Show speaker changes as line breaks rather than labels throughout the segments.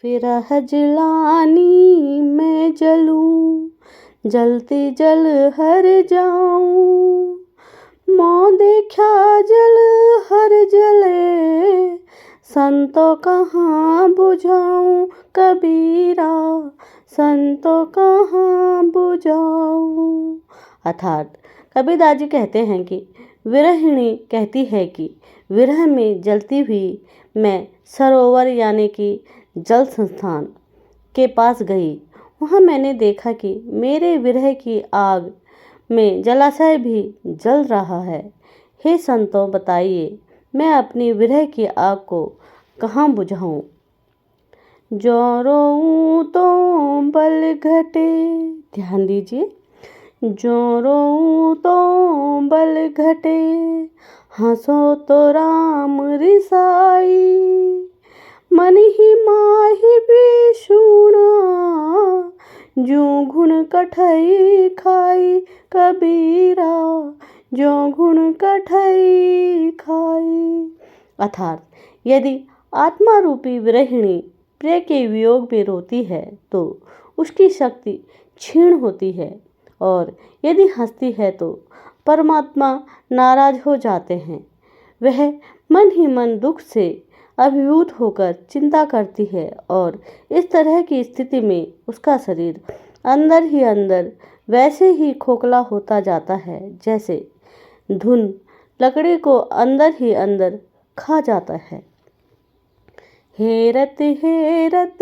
विरह जलानी मैं जलूं, जलती जल हर जाऊं। मोह देखा जल हर जले, संतों कहाँ बुझाऊं कबीरा, संतों कहाँ बुझाऊं। अर्थात कबीरदास जी कहते हैं कि विरहिणी कहती है कि विरह में जलती हुई मैं सरोवर यानी कि जल संस्थान के पास गई। वहाँ मैंने देखा कि मेरे विरह की आग में जलाशय भी जल रहा है। हे संतों, बताइए मैं अपनी विरह की आग को कहाँ बुझाऊं। जो रोऊं तो बल घटे, ध्यान दीजिए, जो रोऊं तो बल घटे, हंसो तो राम रिसाई। मन ही माही विषुणा, जो गुण कठई खाई कबीरा, जो गुण कठई खाई। अर्थात यदि आत्मा रूपी विरहिणी प्रिय के वियोग में रोती है तो उसकी शक्ति क्षीण होती है, और यदि हंसती है तो परमात्मा नाराज हो जाते हैं। वह मन ही मन दुख से अभिभूत होकर चिंता करती है, और इस तरह की स्थिति में उसका शरीर अंदर ही अंदर वैसे ही खोखला होता जाता है जैसे धुन लकड़ी को अंदर ही अंदर खा जाता है। हेरत हेरत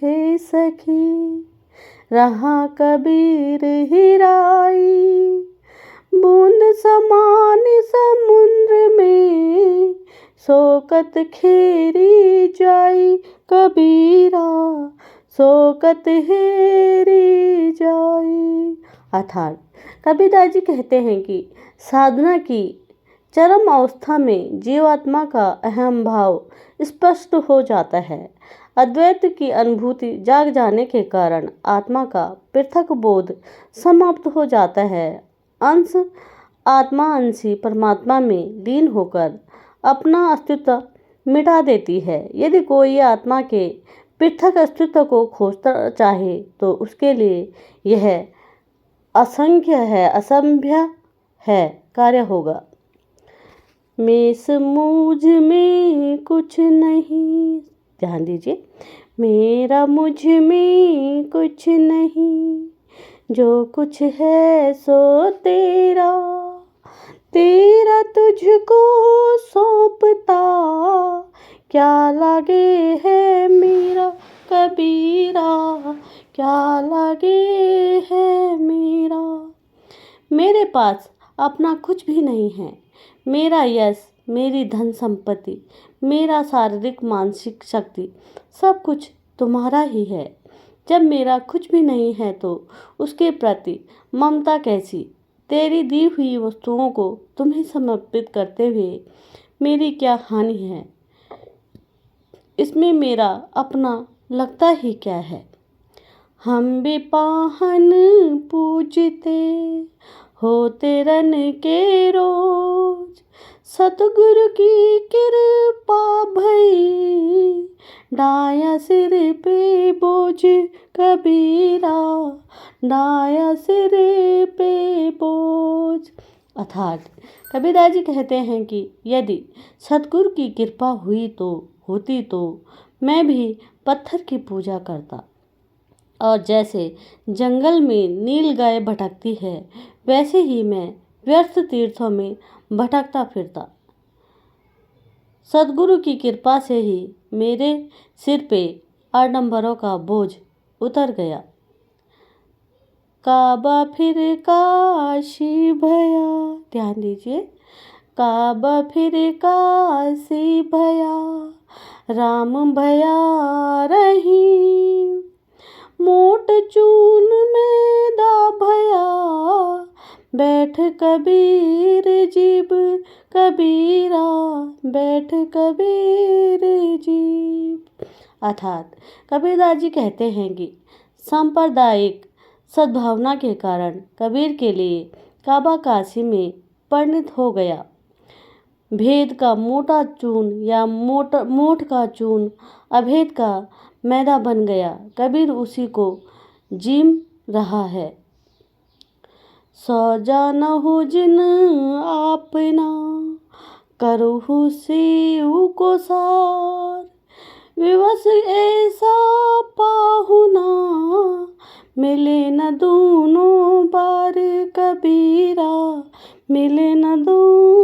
हे सखी, रहा कबीर हिराई। बूंद समान समुद्र में, शोकत खेरी जाई कबीरा, शोकत हेरी जाई। अर्थात कबीरदास जी कहते हैं कि साधना की चरम अवस्था में जीवात्मा का अहम भाव स्पष्ट हो जाता है। अद्वैत की अनुभूति जाग जाने के कारण आत्मा का पृथक बोध समाप्त हो जाता है। अंश आत्मा अंशी परमात्मा में लीन होकर अपना अस्तित्व मिटा देती है। यदि कोई आत्मा के पृथक अस्तित्व को खोजना चाहे तो उसके लिए यह असंख्य है, असंभ्य है कार्य होगा। मेष मुझ में कुछ नहीं, ध्यान दीजिए, मेरा मुझ में कुछ नहीं, जो कुछ है सो तेरा, तेरा तुझको सौंपता, क्या लागे है मेरा कबीरा, क्या लागे है मेरा। मेरे पास अपना कुछ भी नहीं है। मेरा यश, मेरी धन संपत्ति, मेरा शारीरिक मानसिक शक्ति सब कुछ तुम्हारा ही है। जब मेरा कुछ भी नहीं है तो उसके प्रति ममता कैसी। तेरी दी हुई वस्तुओं को तुम्हें समर्पित करते हुए मेरी क्या हानि है। इसमें मेरा अपना लगता ही क्या है। हम भी पाहन पूजते होते रन के रोज, सतगुरु की कृपा भई, डाया सिर पे बोझ कबीरा, डाया सिर पे बोझ। अर्थात कबीरदास जी कहते हैं कि यदि सतगुरु की कृपा होती तो मैं भी पत्थर की पूजा करता, और जैसे जंगल में नील गाय भटकती है वैसे ही मैं व्यर्थ तीर्थों में भटकता फिरता। सद्गुरु की कृपा से ही मेरे सिर पे आडंबरों का बोझ उतर गया। काबा फिर काशी भया, ध्यान दीजिए, काबा फिर काशी भया, राम भया रही, मोट चून में दा भया, बैठ कबीर जीब कबीरा, बैठ कबीर जीब। अर्थात कबीरदास जी कहते हैं कि सांप्रदायिक सद्भावना के कारण कबीर के लिए काबा काशी में परिणत हो गया। भेद का मोटा चून या मोठ का चून अभेद का मैदा बन गया, कबीर उसी को जीम रहा है। सौ जानहु जिन आपना, करहु शिव को सार। विवश ऐसा पाहुना, मिले न दूनों बार कबीरा, मिले न दूनों